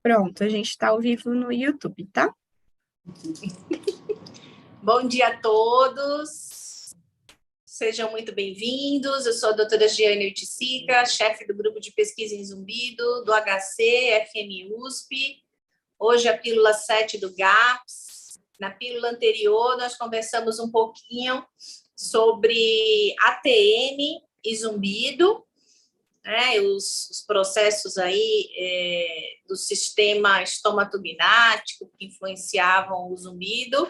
Pronto, a gente está ao vivo no YouTube, tá? Bom dia a todos, sejam muito bem-vindos. Eu sou a doutora Giane Oiticica, chefe do grupo de pesquisa em zumbido do HC, FMI USP. Hoje a pílula 7 do GAPS. Na pílula anterior, nós conversamos um pouquinho sobre ATM e zumbido, né, os processos aí do sistema estomatognático que influenciavam o zumbido.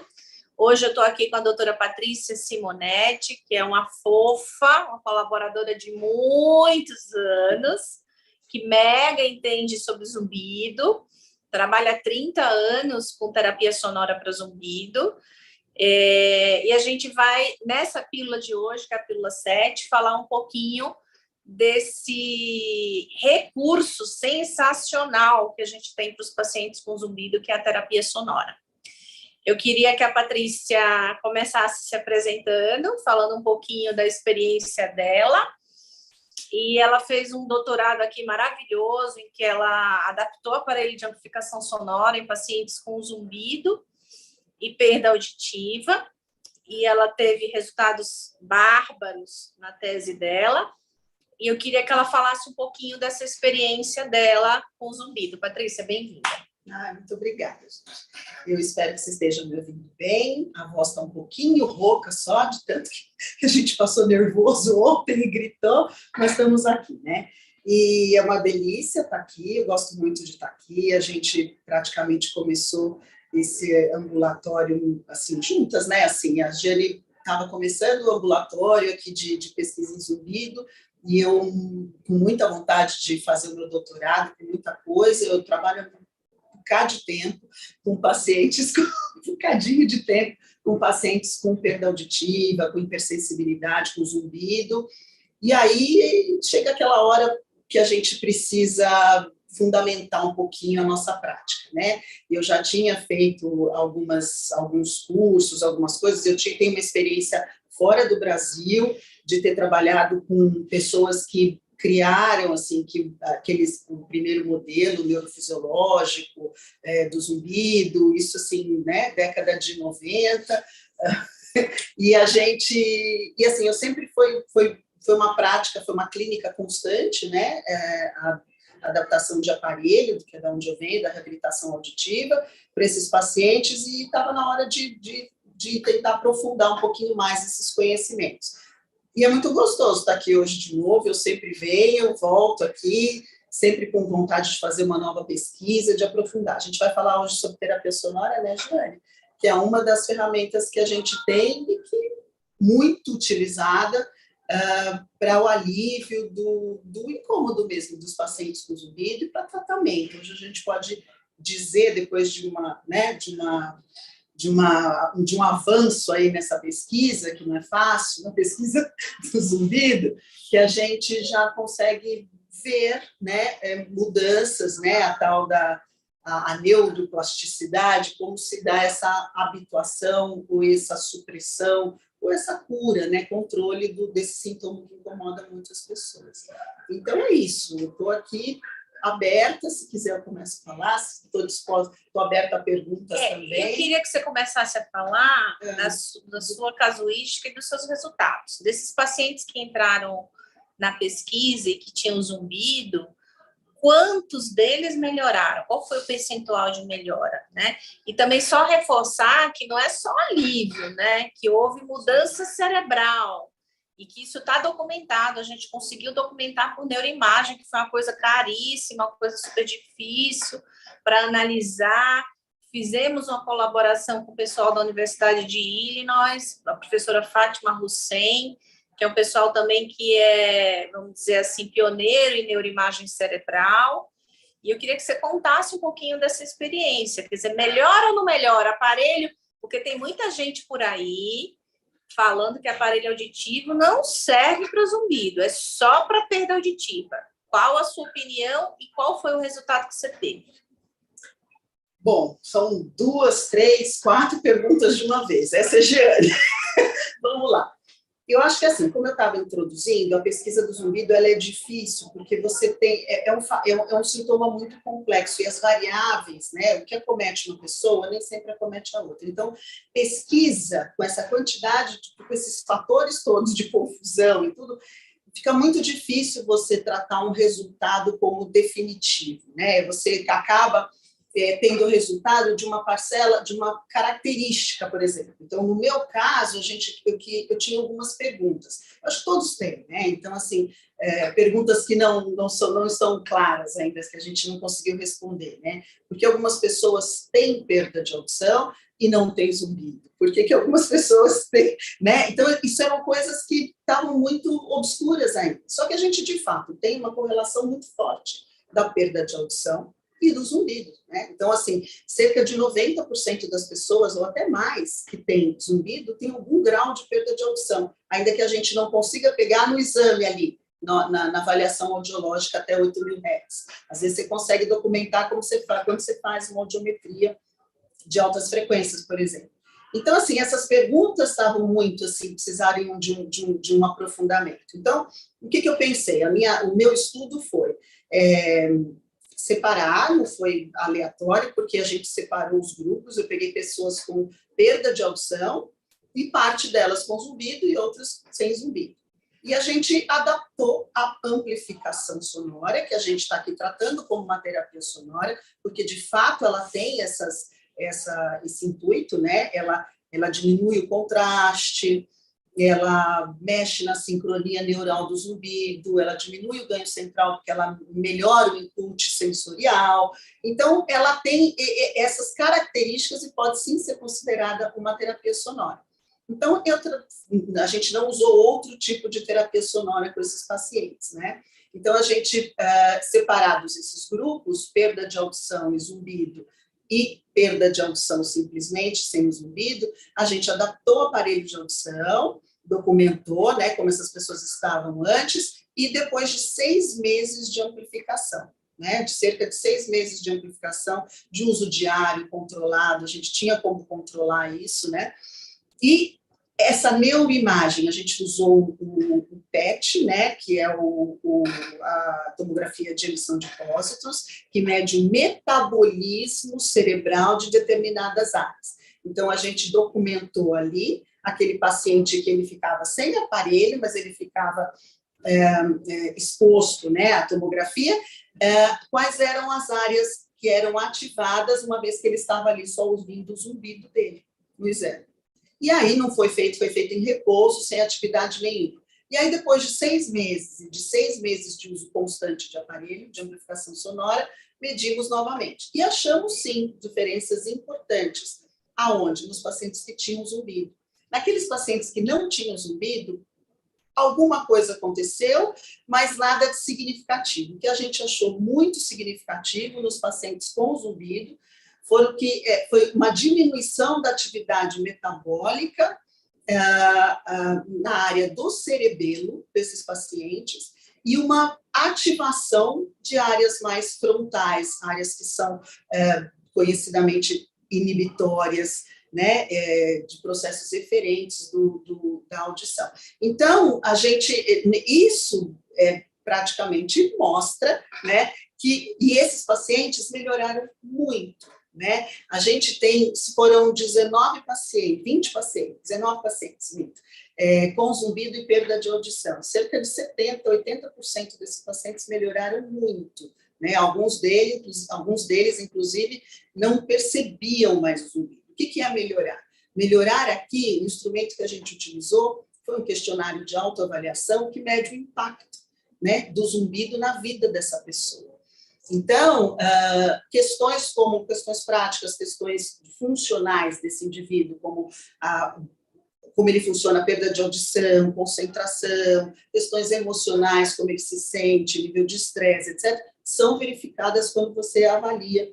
Hoje eu estou aqui com a doutora Patrícia Simonetti, que é uma fofa, uma colaboradora de muitos anos, que mega entende sobre zumbido, trabalha há 30 anos com terapia sonora para zumbido, e a gente vai, nessa pílula de hoje, que é a pílula 7, falar um pouquinho desse recurso sensacional que a gente tem para os pacientes com zumbido, que é a terapia sonora. Eu queria que a Patrícia começasse se apresentando, falando um pouquinho da experiência dela. E ela fez um doutorado aqui maravilhoso, em que ela adaptou o aparelho de amplificação sonora em pacientes com zumbido e perda auditiva. E ela teve resultados bárbaros na tese dela. E eu queria que ela falasse um pouquinho dessa experiência dela com zumbido. Patrícia, bem-vinda. Muito obrigada, gente. Eu espero que vocês estejam me ouvindo bem. A voz está um pouquinho rouca só, de tanto que a gente passou nervoso ontem e gritou, mas estamos aqui, né? E é uma delícia estar aqui, eu gosto muito de estar aqui. A gente praticamente começou esse ambulatório, assim, juntas, né? Assim, a Giane estava começando o ambulatório aqui de pesquisa em zumbido, e eu, com muita vontade de fazer o meu doutorado, com muita coisa, eu trabalho um bocado de tempo com pacientes, com um bocadinho de tempo com pacientes com perda auditiva, com hipersensibilidade, com zumbido, e aí chega aquela hora que a gente precisa fundamentar um pouquinho a nossa prática, né? Eu já tinha feito alguns cursos, algumas coisas, tenho uma experiência fora do Brasil, de ter trabalhado com pessoas que criaram assim o primeiro modelo neurofisiológico do zumbido, isso assim, né, década de 90, e assim, eu sempre foi uma prática, foi uma clínica constante, né, a adaptação de aparelho, que é da onde eu venho, da reabilitação auditiva, para esses pacientes, e estava na hora de tentar aprofundar um pouquinho mais esses conhecimentos. E é muito gostoso estar aqui hoje de novo, eu sempre venho, volto aqui, sempre com vontade de fazer uma nova pesquisa, de aprofundar. A gente vai falar hoje sobre terapia sonora, né, Giane? Que é uma das ferramentas que a gente tem e que é muito utilizada para o alívio do incômodo mesmo dos pacientes com zumbido e para tratamento. Hoje a gente pode dizer, depois de um avanço aí nessa pesquisa, que não é fácil, na pesquisa do zumbido, que a gente já consegue ver, né, mudanças, né, a tal da a neuroplasticidade, como se dá essa habituação, ou essa supressão, ou essa cura, né, controle desse sintoma que incomoda muitas pessoas. Então é isso, eu estou aqui aberta, se quiser eu começo a falar, estou disposta, estou aberta a perguntas também. Eu queria que você começasse a falar da sua casuística e dos seus resultados. Desses pacientes que entraram na pesquisa e que tinham zumbido, quantos deles melhoraram? Qual foi o percentual de melhora, né? E também só reforçar que não é só alívio, né? Que houve mudança cerebral, e que isso está documentado, a gente conseguiu documentar por neuroimagem, que foi uma coisa caríssima, uma coisa super difícil para analisar. Fizemos uma colaboração com o pessoal da Universidade de Illinois, a professora Fátima Hussein, que é um pessoal também que é, vamos dizer assim, pioneiro em neuroimagem cerebral. E eu queria que você contasse um pouquinho dessa experiência, quer dizer, melhora ou não melhora aparelho? Porque tem muita gente por aí falando que aparelho auditivo não serve para zumbido, é só para perda auditiva. Qual a sua opinião e qual foi o resultado que você teve? Bom, são 2, 3, 4 perguntas de uma vez. Essa é a Giane. Vamos lá. Eu acho que, assim, como eu estava introduzindo, a pesquisa do zumbido ela é difícil, porque você tem, é um sintoma muito complexo, e as variáveis, né, o que acomete uma pessoa, nem sempre acomete a outra. Então, pesquisa com essa quantidade, com esses fatores todos de confusão e tudo, fica muito difícil você tratar um resultado como definitivo, né? Você acaba tendo o resultado de uma parcela, de uma característica, por exemplo. Então, no meu caso, eu tinha algumas perguntas. Eu acho que todos têm, né? Então, assim, perguntas que não estão claras ainda, que a gente não conseguiu responder, né? Porque algumas pessoas têm perda de audição e não têm zumbido. Por que algumas pessoas têm, né? Então, isso eram coisas que estavam muito obscuras ainda. Só que a gente, de fato, tem uma correlação muito forte da perda de audição e do zumbido, né? Então, assim, cerca de 90% das pessoas, ou até mais, que tem zumbido, tem algum grau de perda de audição, ainda que a gente não consiga pegar no exame ali, na avaliação audiológica até 8.000 Hz. Às vezes você consegue documentar como você faz, quando você faz uma audiometria de altas frequências, por exemplo. Então, assim, essas perguntas estavam muito, assim, precisariam de um aprofundamento. Então, o que eu pensei? O meu estudo foi separar, não foi aleatório, porque a gente separou os grupos, eu peguei pessoas com perda de audição, e parte delas com zumbido e outras sem zumbido. E a gente adaptou a amplificação sonora, que a gente está aqui tratando como uma terapia sonora, porque, de fato, ela tem esse intuito, né? Ela diminui o contraste, ela mexe na sincronia neural do zumbido, ela diminui o ganho central, porque ela melhora o input sensorial. Então, ela tem essas características e pode, sim, ser considerada uma terapia sonora. Então, a gente não usou outro tipo de terapia sonora com esses pacientes, né? Então, a gente, separados esses grupos, perda de audição e zumbido, e perda de audição simplesmente, sem o zumbido, a gente adaptou o aparelho de audição, documentou, né, como essas pessoas estavam antes, e depois de 6 meses de amplificação, né, de cerca de 6 meses de amplificação, de uso diário, controlado, a gente tinha como controlar isso, né, e essa neuroimagem, a gente usou o PET, né, que é a tomografia de emissão de pósitrons, que mede o metabolismo cerebral de determinadas áreas. Então, a gente documentou ali aquele paciente que ele ficava sem aparelho, mas ele ficava exposto, né, à tomografia, quais eram as áreas que eram ativadas uma vez que ele estava ali só ouvindo o zumbido dele no exame. E aí não foi feito em repouso, sem atividade nenhuma. E aí, depois de 6 meses de uso constante de aparelho, de amplificação sonora, medimos novamente. E achamos, sim, diferenças importantes. Aonde? Nos pacientes que tinham zumbido. Naqueles pacientes que não tinham zumbido, alguma coisa aconteceu, mas nada de significativo. O que a gente achou muito significativo nos pacientes com zumbido foi uma diminuição da atividade metabólica na área do cerebelo desses pacientes e uma ativação de áreas mais frontais, áreas que são conhecidamente inibitórias, né, de processos eferentes da audição. Então, isso praticamente mostra, né, e esses pacientes melhoraram muito, né? A gente foram 19 pacientes, 20 pacientes, 19 pacientes, com zumbido e perda de audição. Cerca de 70%, 80% desses pacientes melhoraram muito, né? Alguns deles, inclusive, não percebiam mais o zumbido. O que é melhorar? Melhorar aqui, o instrumento que a gente utilizou foi um questionário de autoavaliação que mede o impacto, né, do zumbido na vida dessa pessoa. Então, questões práticas, questões funcionais desse indivíduo, como ele funciona, a perda de audição, concentração, questões emocionais, como ele se sente, nível de estresse, etc., são verificadas quando você avalia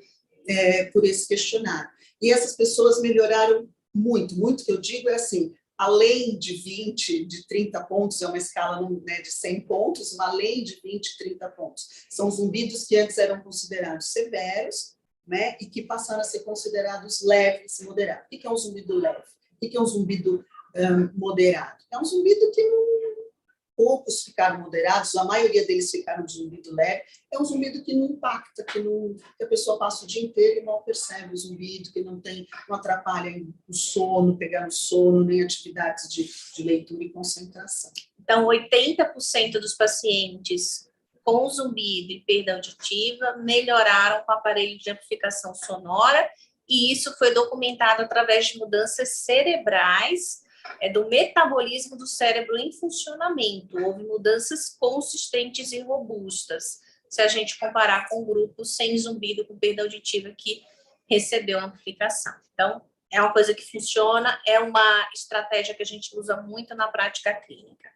por esse questionário. E essas pessoas melhoraram muito, muito, que eu digo é assim, além de 20, de 30 pontos, é uma escala, né, de 100 pontos, mas além de 20, 30 pontos. São zumbidos que antes eram considerados severos, né, e que passaram a ser considerados leves e moderados. O que é um zumbido leve? O que é um zumbido moderado. É um zumbido que poucos ficaram moderados, a maioria deles ficaram de zumbido leve. É um zumbido que não impacta, que a pessoa passa o dia inteiro e mal percebe o zumbido, que não atrapalha o sono, pegar no sono, nem atividades de leitura e concentração. Então, 80% dos pacientes com zumbido e perda auditiva melhoraram com o aparelho de amplificação sonora, e isso foi documentado através de mudanças cerebrais, do metabolismo do cérebro em funcionamento. Houve mudanças consistentes e robustas, se a gente comparar com o grupo sem zumbido, com perda auditiva, que recebeu amplificação. Então, é uma coisa que funciona, é uma estratégia que a gente usa muito na prática clínica.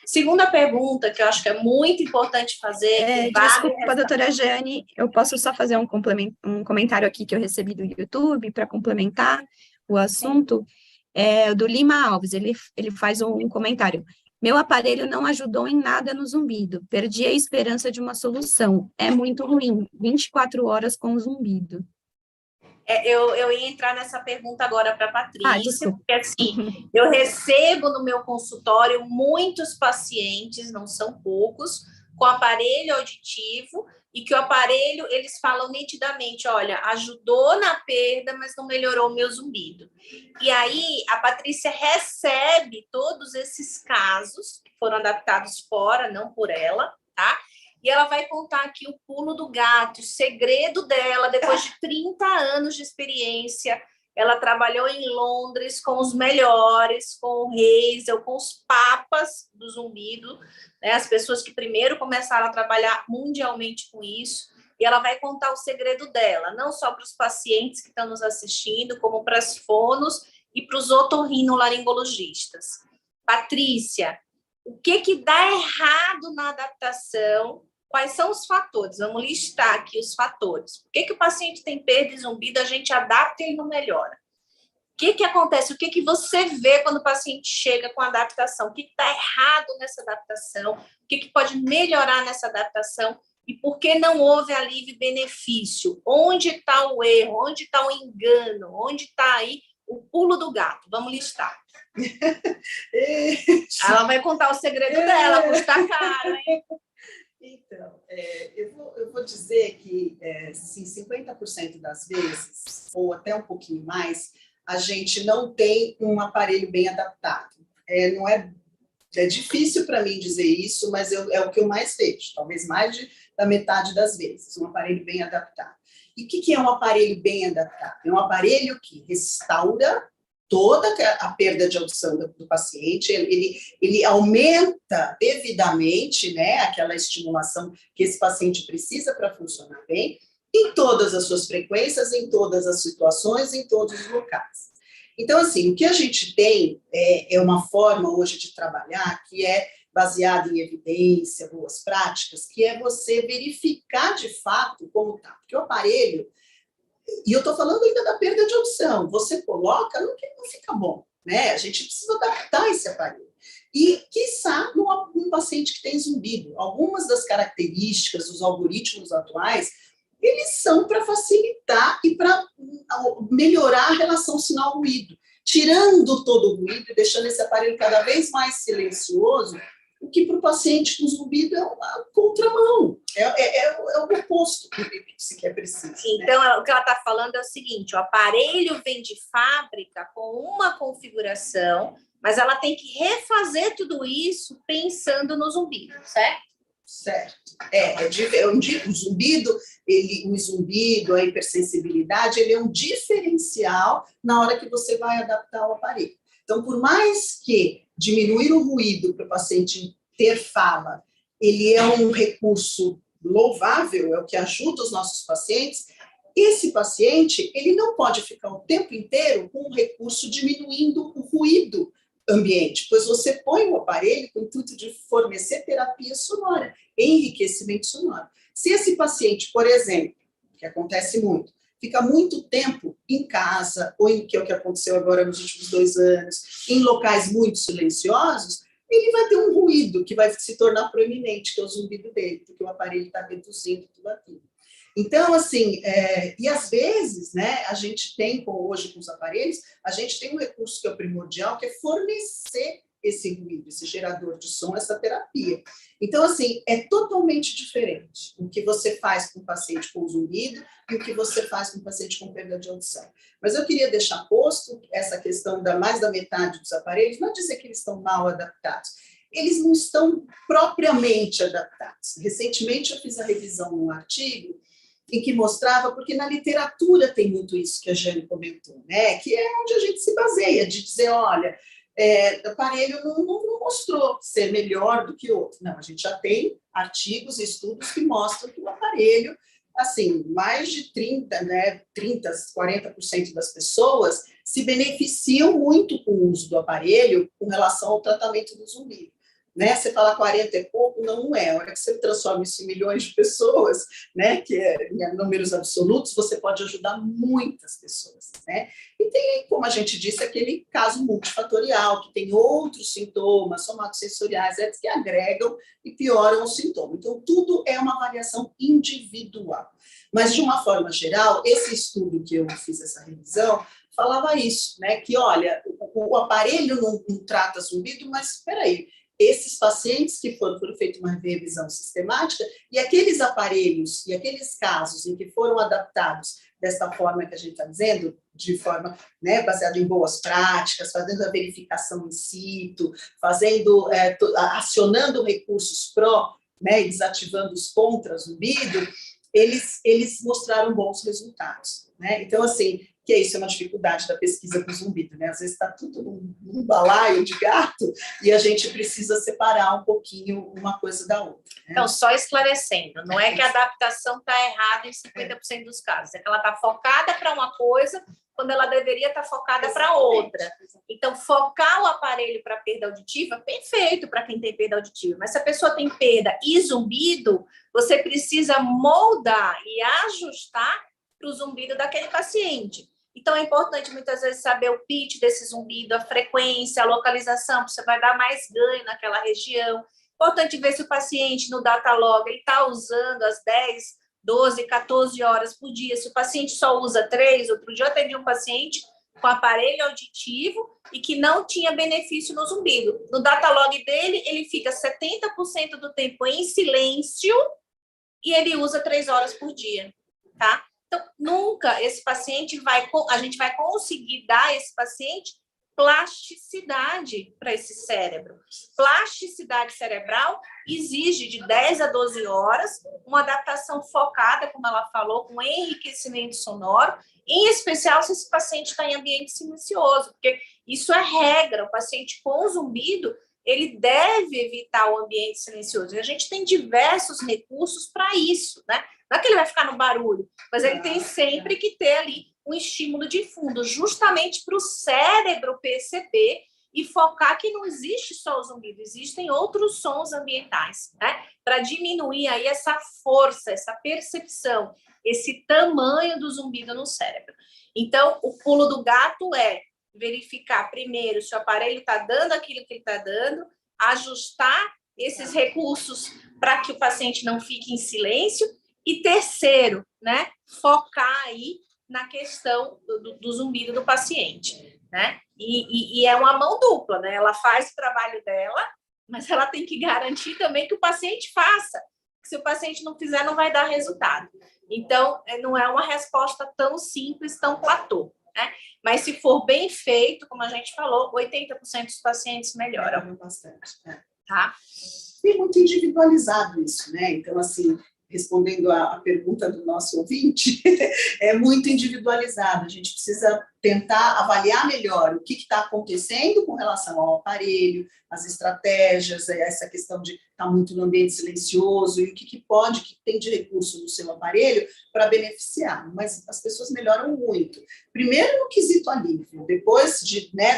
Segunda pergunta, que eu acho que é muito importante fazer... Desculpa, doutora Jane, eu posso só fazer um comentário aqui que eu recebi do YouTube para complementar o assunto? Do Lima Alves, ele faz um comentário. Meu aparelho não ajudou em nada no zumbido. Perdi a esperança de uma solução. É muito ruim. 24 horas com zumbido. Eu ia entrar nessa pergunta agora para a Patrícia, porque assim, eu recebo no meu consultório muitos pacientes, não são poucos, com aparelho auditivo, e que o aparelho, eles falam nitidamente, olha, ajudou na perda, mas não melhorou o meu zumbido. E aí, a Patrícia recebe todos esses casos, que foram adaptados fora, não por ela, tá? E ela vai contar aqui o pulo do gato, o segredo dela, depois de 30 anos de experiência. Ela trabalhou em Londres com os melhores, com o Hazel, com os papas do zumbido, né? As pessoas que primeiro começaram a trabalhar mundialmente com isso. E ela vai contar o segredo dela, não só para os pacientes que estão nos assistindo, como para as fonos e para os otorrinolaringologistas. Patrícia, o que dá errado na adaptação? Quais são os fatores? Vamos listar aqui os fatores. Por que o paciente tem perda e zumbido, a gente adapta e ele não melhora? O que acontece? O que você vê quando o paciente chega com a adaptação? O que está errado nessa adaptação? O que pode melhorar nessa adaptação? E por que não houve alívio e benefício? Onde está o erro? Onde está o engano? Onde está aí o pulo do gato? Vamos listar. Ela vai contar o segredo dela, custa caro, hein? Então, eu vou dizer que, sim, 50% das vezes, ou até um pouquinho mais, a gente não tem um aparelho bem adaptado. Não é difícil para mim dizer isso, mas é o que eu mais vejo, talvez mais da metade das vezes, um aparelho bem adaptado. E o que é um aparelho bem adaptado? É um aparelho que restaura toda a perda de audição do paciente, ele aumenta devidamente, né, aquela estimulação que esse paciente precisa para funcionar bem, em todas as suas frequências, em todas as situações, em todos os locais. Então, assim, o que a gente tem é uma forma hoje de trabalhar que é baseada em evidência, boas práticas, que é você verificar de fato como está. Porque o aparelho, e eu estou falando ainda da perda de audição, você coloca, não fica bom, né? A gente precisa adaptar esse aparelho. E, quiçá, num paciente que tem zumbido. Algumas das características dos algoritmos atuais, eles são para facilitar e para melhorar a relação sinal-ruído, tirando todo o ruído e deixando esse aparelho cada vez mais silencioso, o que para o paciente com zumbido é uma contramão, é o oposto do que se quer preciso. Então, né? O que ela está falando é o seguinte, o aparelho vem de fábrica com uma configuração, mas ela tem que refazer tudo isso pensando no zumbido, certo? Certo. O zumbido, a hipersensibilidade, ele é um diferencial na hora que você vai adaptar o aparelho. Então, por mais que diminuir o ruído para o paciente ter fala, ele é um recurso louvável, é o que ajuda os nossos pacientes, esse paciente, ele não pode ficar o tempo inteiro com um recurso diminuindo o ruído ambiente, pois você põe o aparelho com o intuito de fornecer terapia sonora, enriquecimento sonoro. Se esse paciente, por exemplo, que acontece muito, fica muito tempo em casa, ou que é o que aconteceu agora nos últimos 2 anos, em locais muito silenciosos, ele vai ter um ruído que vai se tornar proeminente, que é o zumbido dele, porque o aparelho está reduzindo tudo aquilo. Então, assim, e às vezes, né, a gente tem, hoje com os aparelhos, a gente tem um recurso que é o primordial, que é fornecer esse ruído, esse gerador de som, essa terapia. Então, assim, é totalmente diferente o que você faz com o paciente com zumbido e o que você faz com o paciente com perda de audição. Mas eu queria deixar posto essa questão da mais da metade dos aparelhos, não dizer que eles estão mal adaptados, eles não estão propriamente adaptados. Recentemente eu fiz a revisão num artigo em que mostrava, porque na literatura tem muito isso que a Jane comentou, né? Que é onde a gente se baseia, de dizer, olha, o aparelho não mostrou ser melhor do que outro. Não, a gente já tem artigos e estudos que mostram que o aparelho, assim, mais de 40% das pessoas se beneficiam muito com o uso do aparelho com relação ao tratamento do zumbido. Né? Você fala 40 e pouco, não é. A hora que você transforma isso em milhões de pessoas, né, que é em números absolutos, você pode ajudar muitas pessoas. Né? E tem, como a gente disse, aquele caso multifatorial, que tem outros sintomas somatosensoriais que agregam e pioram o sintoma. Então, tudo é uma avaliação individual. Mas, de uma forma geral, esse estudo que eu fiz essa revisão falava isso, né, que, olha, o aparelho não trata zumbido, mas, espera aí, esses pacientes que foram feita uma revisão sistemática, e aqueles aparelhos e aqueles casos em que foram adaptados desta forma que a gente está dizendo, de forma, né, baseada em boas práticas, fazendo a verificação in situ, acionando recursos pró, né, e desativando os contra zumbido, eles mostraram bons resultados. Né? Então, assim, que isso é uma dificuldade da pesquisa com zumbido, né? Às vezes está tudo num balaio de gato e a gente precisa separar um pouquinho uma coisa da outra. Né? Então, só esclarecendo, não é que a adaptação está errada em 50% dos casos, é que ela está focada para uma coisa quando ela deveria estar focada para outra. Então, focar o aparelho para perda auditiva, perfeito para quem tem perda auditiva, mas se a pessoa tem perda e zumbido, você precisa moldar e ajustar para o zumbido daquele paciente. Então, é importante, muitas vezes, saber o pitch desse zumbido, a frequência, a localização, porque você vai dar mais ganho naquela região. Importante ver se o paciente, no datalog, ele está usando as 10, 12, 14 horas por dia. Se o paciente só usa 3, outro dia eu atendi um paciente com aparelho auditivo e que não tinha benefício no zumbido. No datalog dele, ele fica 70% do tempo em silêncio e ele usa 3 horas por dia, tá? Então, nunca esse paciente a gente vai conseguir dar a esse paciente plasticidade para esse cérebro. Plasticidade cerebral exige de 10 a 12 horas, uma adaptação focada, como ela falou, com enriquecimento sonoro, em especial se esse paciente está em ambiente silencioso, porque isso é regra, o paciente com zumbido, ele deve evitar o ambiente silencioso. E a gente tem diversos recursos para isso, né? Não é que ele vai ficar no barulho, mas ele tem sempre que ter ali um estímulo de fundo, justamente para o cérebro perceber e focar que não existe só o zumbido, existem outros sons ambientais, né? Para diminuir aí essa força, essa percepção, esse tamanho do zumbido no cérebro. Então, o pulo do gato é verificar primeiro se o aparelho está dando aquilo que ele está dando, ajustar esses recursos para que o paciente não fique em silêncio, e terceiro, né, focar aí na questão do zumbido do paciente, né? E é uma mão dupla, né? Ela faz o trabalho dela, mas ela tem que garantir também que o paciente faça. Se o paciente não fizer, não vai dar resultado. Então, não é uma resposta tão simples, tão platô, né? Mas se for bem feito, como a gente falou, 80% dos pacientes melhoram. Bastante, Tá? E muito individualizado isso, né? Então, assim, respondendo à pergunta do nosso ouvinte, é muito individualizado. A gente precisa tentar avaliar melhor o que está acontecendo com relação ao aparelho, as estratégias, essa questão de estar muito no ambiente silencioso e o que tem de recurso no seu aparelho para beneficiar. Mas as pessoas melhoram muito. Primeiro no quesito alívio, depois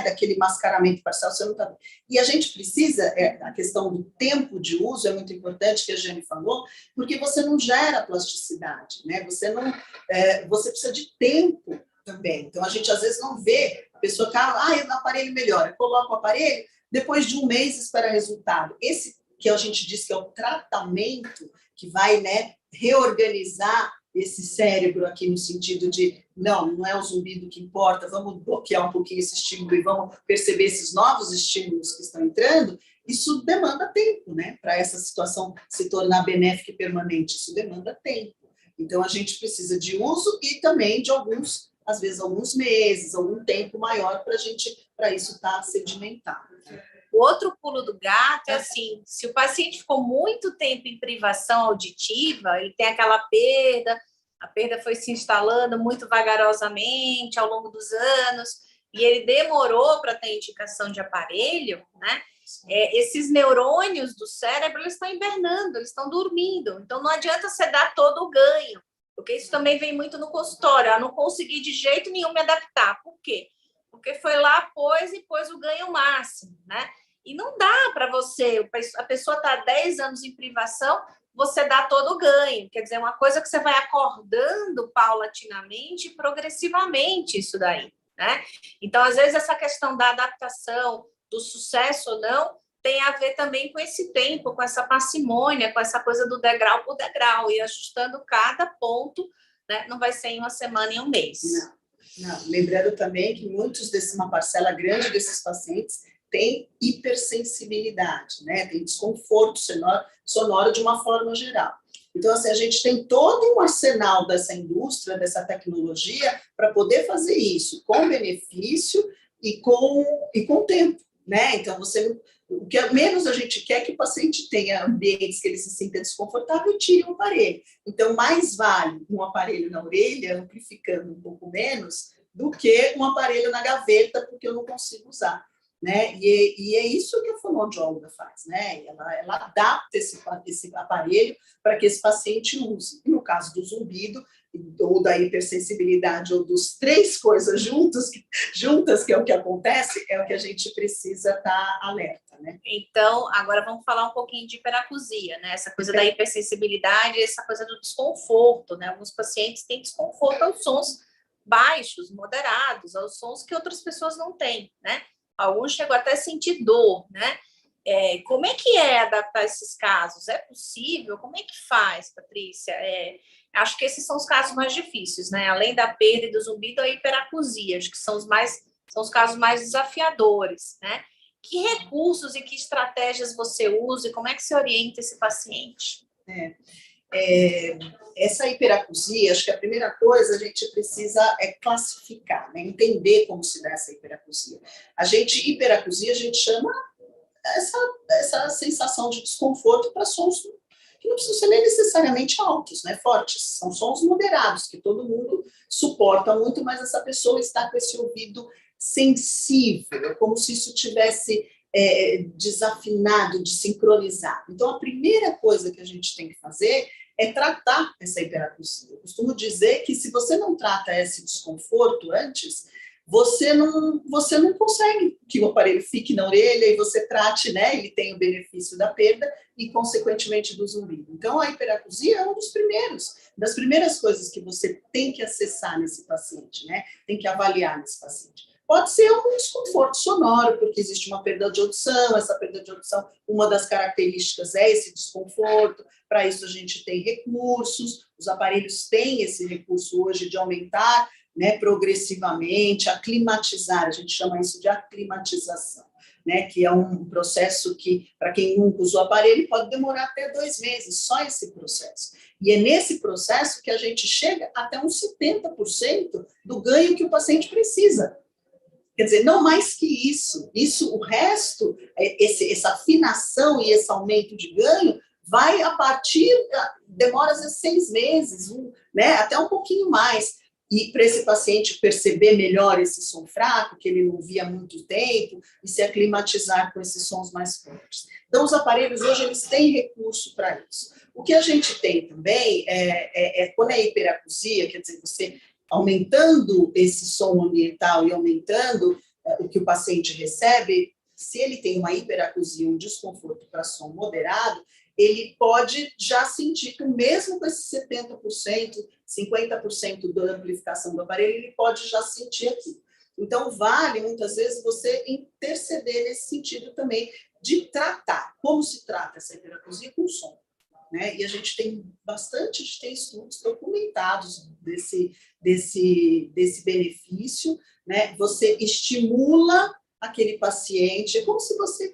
daquele mascaramento parcial, você não está... E a gente precisa, a questão do tempo de uso é muito importante, que a Jane falou, porque você não gera plasticidade, né? Você precisa de tempo também. Então, a gente às vezes não vê a pessoa que, o aparelho melhora, coloca o aparelho, depois de um mês espera resultado. Esse que a gente diz que é o tratamento que vai, né, reorganizar esse cérebro aqui no sentido de, não é o zumbido que importa, vamos bloquear um pouquinho esse estímulo e vamos perceber esses novos estímulos que estão entrando, isso demanda tempo, né? Para essa situação se tornar benéfica e permanente, isso demanda tempo. Então, a gente precisa de uso e também de alguns, às vezes, alguns meses, algum tempo maior para isso estar sedimentado. O outro pulo do gato é assim, se o paciente ficou muito tempo em privação auditiva, ele tem aquela perda, a perda foi se instalando muito vagarosamente ao longo dos anos, e ele demorou para ter indicação de aparelho, né? Esses neurônios do cérebro, eles estão hibernando, eles estão dormindo. Então, não adianta você dar todo o ganho, porque isso também vem muito no consultório. Eu não consegui de jeito nenhum me adaptar. Por quê? Porque foi lá, pôs o ganho máximo, né? E não dá para você, a pessoa está há 10 anos em privação, você dá todo o ganho. Quer dizer, uma coisa que você vai acordando paulatinamente e progressivamente isso daí, né? Então, às vezes, essa questão da adaptação, do sucesso ou não, tem a ver também com esse tempo, com essa parcimônia, com essa coisa do degrau por degrau, e ajustando cada ponto, né? Não vai ser em uma semana e um mês. Não. Lembrando também que uma parcela grande desses pacientes tem hipersensibilidade, né? Tem desconforto sonoro de uma forma geral. Então, assim, a gente tem todo um arsenal dessa indústria, dessa tecnologia, para poder fazer isso com benefício e com tempo, né? Então, o que menos a gente quer é que o paciente tenha ambientes que ele se sinta desconfortável e tire um aparelho. Então, mais vale um aparelho na orelha, amplificando um pouco menos, do que um aparelho na gaveta, porque eu não consigo usar. Né? E é isso que a fonoaudióloga faz, né? Ela adapta esse aparelho para que esse paciente use. E no caso do zumbido, ou da hipersensibilidade, ou dos 3 coisas juntas, que é o que acontece, é o que a gente precisa estar alerta, né? Então, agora vamos falar um pouquinho de hiperacusia, né? Essa coisa da hipersensibilidade, essa coisa do desconforto, né? Alguns pacientes têm desconforto aos sons baixos, moderados, aos sons que outras pessoas não têm, né? Alguns chegam até a sentir dor, né? Como é que é adaptar esses casos? É possível? Como é que faz, Patrícia? Acho que esses são os casos mais difíceis, né? Além da perda e do zumbido, a hiperacusia, acho que são os casos mais desafiadores, né? Que recursos e que estratégias você usa e como é que você orienta esse paciente? Essa hiperacusia, acho que a primeira coisa a gente precisa classificar, né? Entender como se dá essa hiperacusia. Hiperacusia, a gente chama essa sensação de desconforto para sons que não precisam ser nem necessariamente altos, né? Fortes, são sons moderados, que todo mundo suporta muito, mas essa pessoa está com esse ouvido sensível, como se isso tivesse desafinado, desincronizado. Então, a primeira coisa que a gente tem que fazer é tratar essa hiperacusia. Eu costumo dizer que se você não trata esse desconforto antes, você não consegue que o aparelho fique na orelha e você trate, né? Ele tem o benefício da perda e, consequentemente, do zumbido. Então, a hiperacusia é das primeiras coisas que você tem que acessar nesse paciente, né? Tem que avaliar nesse paciente. Pode ser um desconforto sonoro, porque existe uma perda de audição, essa perda de audição, uma das características é esse desconforto, para isso a gente tem recursos, os aparelhos têm esse recurso hoje de aumentar, né, progressivamente, aclimatizar, a gente chama isso de aclimatização, né, que é um processo que, para quem nunca usou o aparelho, pode demorar até 2 meses, só esse processo. E é nesse processo que a gente chega até uns 70% do ganho que o paciente precisa. Quer dizer, não mais que isso, o resto, essa afinação e esse aumento de ganho, vai a partir, demora às vezes 6 meses, né, até um pouquinho mais. E para esse paciente perceber melhor esse som fraco, que ele não via há muito tempo, e se aclimatizar com esses sons mais fortes. Então, os aparelhos hoje, eles têm recurso para isso. O que a gente tem também quando é hiperacusia, quer dizer, você aumentando esse som ambiental e aumentando o que o paciente recebe, se ele tem uma hiperacusia, um desconforto para som moderado, ele pode já sentir que mesmo com esse 70%, 50% da amplificação do aparelho, ele pode já sentir aqui. Então, vale, muitas vezes, você interceder nesse sentido também de tratar. Como se trata essa hiperacusia? Com som. né? E a gente tem estudos documentados desse benefício, né? Você estimula aquele paciente, é como se você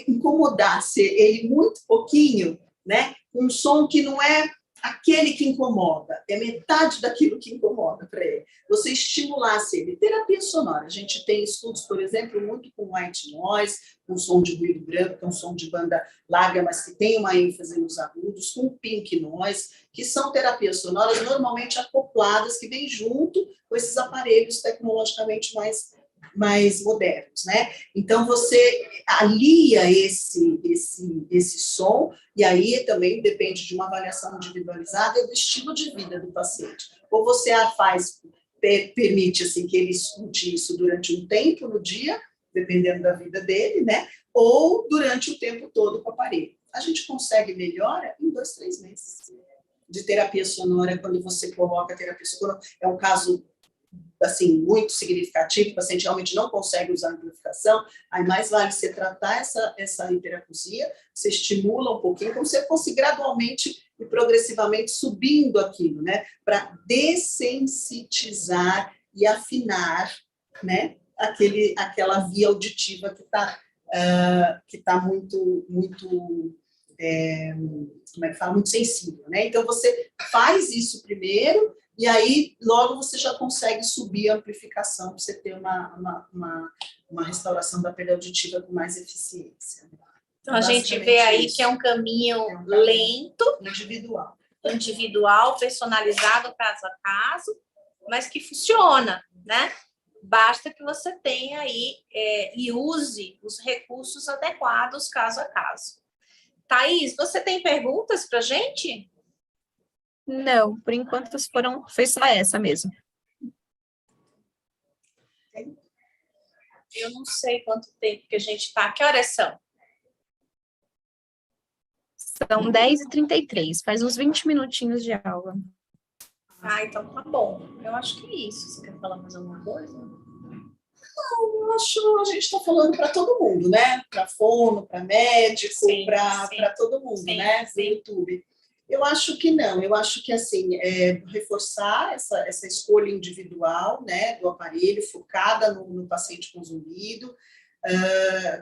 incomodasse ele muito pouquinho, né? Um som que não é aquele que incomoda, é metade daquilo que incomoda para ele. Você estimulasse ele. Terapia sonora. A gente tem estudos, por exemplo, muito com white noise, com som de ruído branco, que é um som de banda larga, mas que tem uma ênfase nos agudos, com pink noise, que são terapias sonoras normalmente acopladas, que vêm junto com esses aparelhos tecnologicamente mais modernos, né? Então, você alia esse som, e aí também depende de uma avaliação individualizada e do estilo de vida do paciente. Ou você permite assim, que ele escute isso durante um tempo no dia, dependendo da vida dele, né? Ou durante o tempo todo com o aparelho. A gente consegue melhora em 2, 3 meses de terapia sonora, quando você coloca a terapia sonora. É um caso assim, muito significativo, o paciente realmente não consegue usar a amplificação, aí mais vale você tratar essa hiperacusia, você estimula um pouquinho, como se fosse gradualmente e progressivamente subindo aquilo, né, para dessensitizar e afinar, né, aquela via auditiva que tá muito, como é que fala, muito sensível, né, então você faz isso primeiro, e aí, logo você já consegue subir a amplificação para você ter uma restauração da perda auditiva com mais eficiência. Então, a gente vê aí isso. Que é um caminho lento, individual, personalizado caso a caso, mas que funciona, né? Basta que você tenha aí e use os recursos adequados caso a caso. Thaís, você tem perguntas para a gente? Não, por enquanto foi só essa mesmo. Eu não sei quanto tempo que a gente está. Que horas são? São 10h33, faz uns 20 minutinhos de aula. Ah, então tá bom. Eu acho que é isso. Você quer falar mais alguma coisa? Não, eu acho que a gente está falando para todo mundo, né? Para fono, para médico, para todo mundo, sim, né? No YouTube. Eu acho que não, eu acho que, assim, reforçar essa escolha individual, né, do aparelho, focada no paciente com zumbido,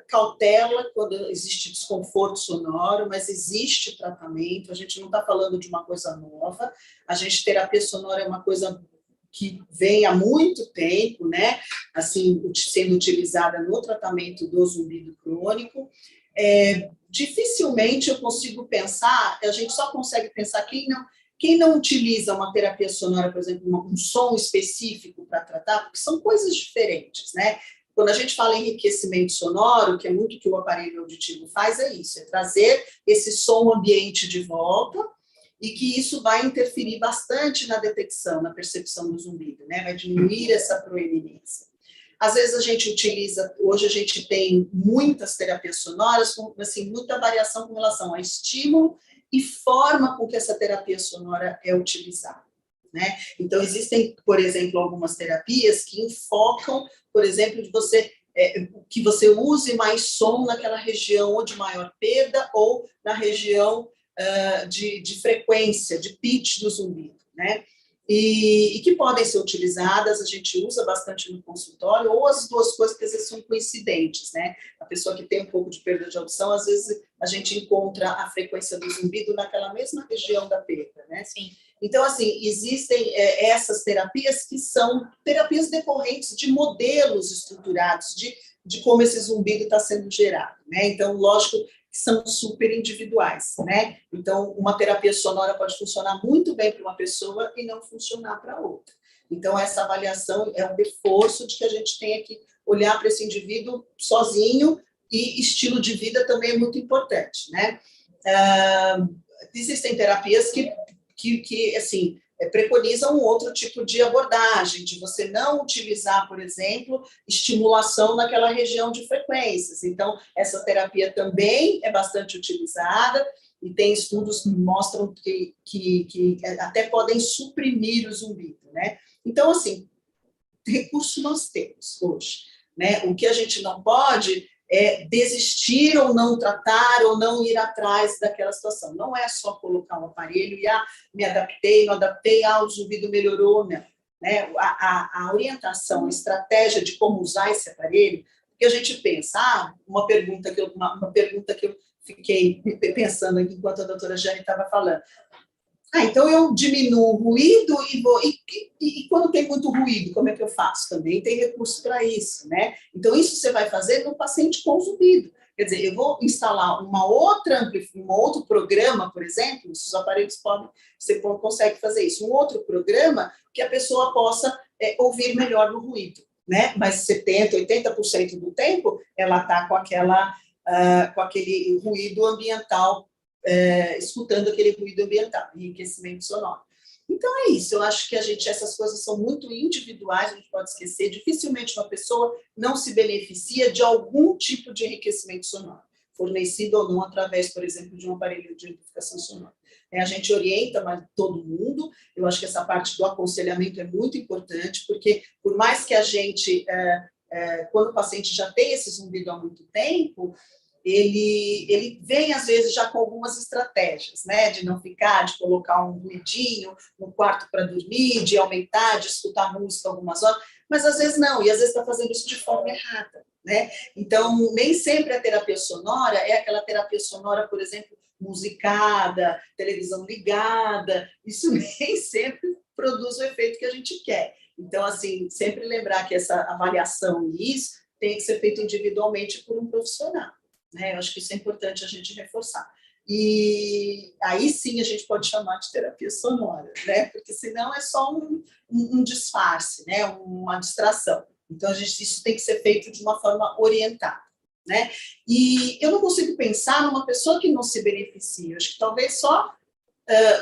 cautela quando existe desconforto sonoro, mas existe tratamento, a gente não está falando de uma coisa nova, terapia sonora é uma coisa que vem há muito tempo, né, assim, sendo utilizada no tratamento do zumbido crônico. Dificilmente eu consigo pensar, a gente só consegue pensar quem não utiliza uma terapia sonora, por exemplo, um som específico para tratar, porque são coisas diferentes, né? Quando a gente fala em enriquecimento sonoro, que é muito que o aparelho auditivo faz, é isso, é trazer esse som ambiente de volta, e que isso vai interferir bastante na detecção, na percepção do zumbido, né? Vai diminuir essa proeminência. Às vezes a gente utiliza, hoje a gente tem muitas terapias sonoras, com assim, muita variação com relação a estímulo e forma com que essa terapia sonora é utilizada, né? Então, existem, por exemplo, algumas terapias que enfocam, por exemplo, que você use mais som naquela região ou de maior perda ou na região de frequência, de pitch do zumbido, né? E que podem ser utilizadas, a gente usa bastante no consultório, ou as duas coisas que às vezes são coincidentes, né? A pessoa que tem um pouco de perda de audição, às vezes a gente encontra a frequência do zumbido naquela mesma região da perda, né? Sim. Então, assim, existem essas terapias que são terapias decorrentes de modelos estruturados, de como esse zumbido está sendo gerado, né? Então, lógico, são super individuais, né? Então, uma terapia sonora pode funcionar muito bem para uma pessoa e não funcionar para outra. Então, essa avaliação é um reforço de que a gente tem que olhar para esse indivíduo sozinho, e estilo de vida também é muito importante, né? Existem terapias que assim, preconizam um outro tipo de abordagem, de você não utilizar, por exemplo, estimulação naquela região de frequências. Então, essa terapia também é bastante utilizada, e tem estudos que mostram que até podem suprimir o zumbido, né? Então, assim, recurso nós temos hoje, né? O que a gente não pode desistir ou não tratar ou não ir atrás daquela situação. Não é só colocar um aparelho e me adaptei, não adaptei, o zumbido melhorou, não. Né? A orientação, a estratégia de como usar esse aparelho, porque a gente pensa, uma pergunta que eu fiquei pensando aqui enquanto a doutora Jane estava falando. Então eu diminuo o ruído e quando tem muito ruído, como é que eu faço? Também tem recurso para isso, né? Então isso você vai fazer no paciente com zumbido. Quer dizer, eu vou instalar um outro programa, por exemplo, os aparelhos você consegue fazer isso, um outro programa que a pessoa possa ouvir melhor no ruído, né? Mas 70%, 80% do tempo ela está com aquele ruído ambiental, escutando aquele ruído ambiental, enriquecimento sonoro. Então é isso, eu acho que essas coisas são muito individuais, a gente pode esquecer, dificilmente uma pessoa não se beneficia de algum tipo de enriquecimento sonoro, fornecido ou não através, por exemplo, de um aparelho de amplificação sonora. A gente orienta todo mundo, eu acho que essa parte do aconselhamento é muito importante, porque por mais que a gente, quando o paciente já tem esse zumbido há muito tempo, ele vem, às vezes, já com algumas estratégias, né? De não ficar, de colocar um ruidinho no quarto para dormir, de aumentar, de escutar música algumas horas, mas às vezes não, e às vezes está fazendo isso de forma errada, né? Então, nem sempre a terapia sonora é aquela terapia sonora, por exemplo, musicada, televisão ligada, isso nem sempre produz o efeito que a gente quer. Então, assim, sempre lembrar que essa avaliação e isso tem que ser feito individualmente por um profissional. Eu acho que isso é importante a gente reforçar. E aí sim a gente pode chamar de terapia sonora, né? Porque senão é só um disfarce, né? Uma distração. Então isso tem que ser feito de uma forma orientada, né? E eu não consigo pensar numa pessoa que não se beneficia. Eu acho que talvez só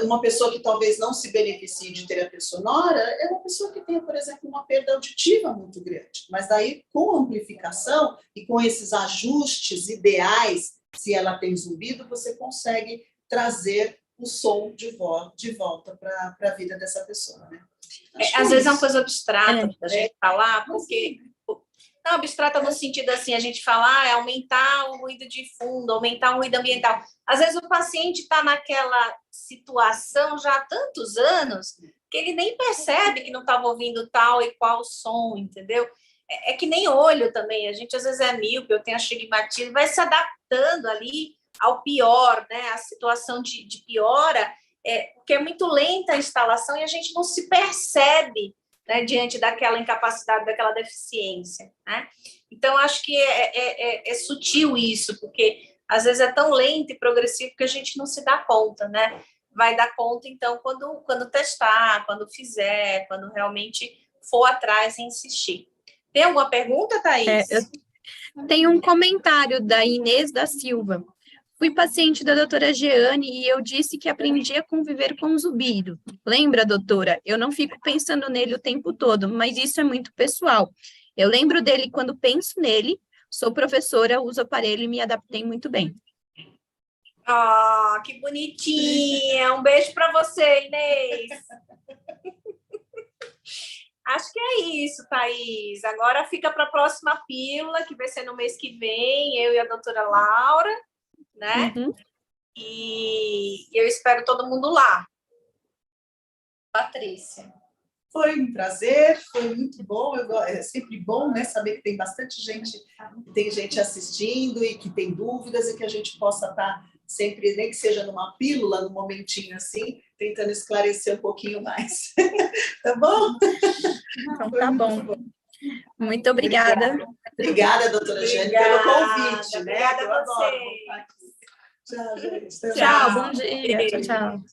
uma pessoa que talvez não se beneficie de terapia sonora é uma pessoa que tenha, por exemplo, uma perda auditiva muito grande. Mas daí, com a amplificação e com esses ajustes ideais, se ela tem zumbido, você consegue trazer o som de volta para a vida dessa pessoa, né? Às vezes é uma coisa abstrata da gente falar, porque... Não, abstrata no sentido assim, a gente fala, é aumentar o ruído de fundo, aumentar o ruído ambiental. Às vezes o paciente está naquela situação já há tantos anos que ele nem percebe que não estava ouvindo tal e qual som, entendeu? É que nem olho também, a gente às vezes é míope, eu tenho astigmatismo, vai se adaptando ali ao pior, né? A situação de piora, porque é muito lenta a instalação e a gente não se percebe, né, diante daquela incapacidade, daquela deficiência, né? Então, acho que é sutil isso, porque às vezes é tão lento e progressivo que a gente não se dá conta, né? Vai dar conta, então, quando testar, quando fizer, quando realmente for atrás e insistir. Tem alguma pergunta, Thaís? Tem um comentário da Inês da Silva. Fui paciente da doutora Jeane e eu disse que aprendi a conviver com o zumbido. Lembra, doutora? Eu não fico pensando nele o tempo todo, mas isso é muito pessoal. Eu lembro dele quando penso nele, sou professora, uso aparelho e me adaptei muito bem. Que bonitinha! Um beijo para você, Inês! Acho que é isso, Thaís. Agora fica para a próxima pílula, que vai ser no mês que vem, eu e a doutora Laura, né? Uhum. E eu espero todo mundo lá. Patrícia. Foi um prazer, foi muito bom. É sempre bom, né, saber que tem bastante gente, que tem gente assistindo e que tem dúvidas e que a gente possa estar sempre, nem que seja numa pílula, num momentinho assim, tentando esclarecer um pouquinho mais. Tá bom? Então, tá bom. Muito obrigada. Obrigada, doutora Jane, pelo convite. Obrigada né? a você. Tchau, gente. Tchau, bom dia. Tchau.